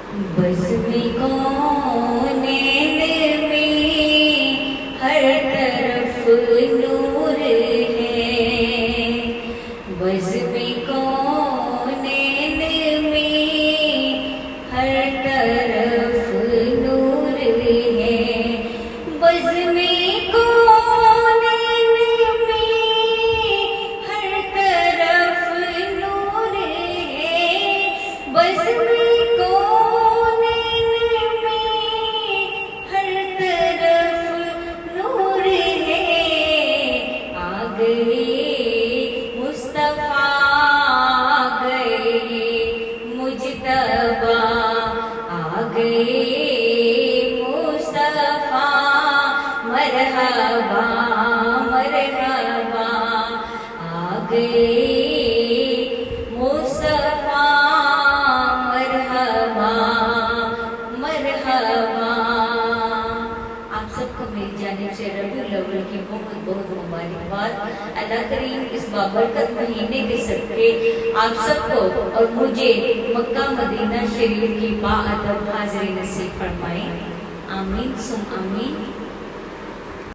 Buzz में कौनैन में हर तरफ नूर है। बज़ में कौनैन में हर तरफ नूर है। बज़ में कौनैन में हर तरफ नूर है। बज़ में मुस्तफा आ गए, मुजतबा आ गए, मुस्तफा मरहबा मरहबा आ गए, मुस्तफा मरहबा मरहबा। आप सबको मेरी जानिब से रबीउल अव्वल की बहुत बहुत मुबारकबाद। अल्लाह करीम इस बाबरकत महीने के सदके आप सबको और मुझे मक्का मदीना शरीफ की बाअदब हाज़िरी नसीब फरमाए। आमीन सुम आमीन।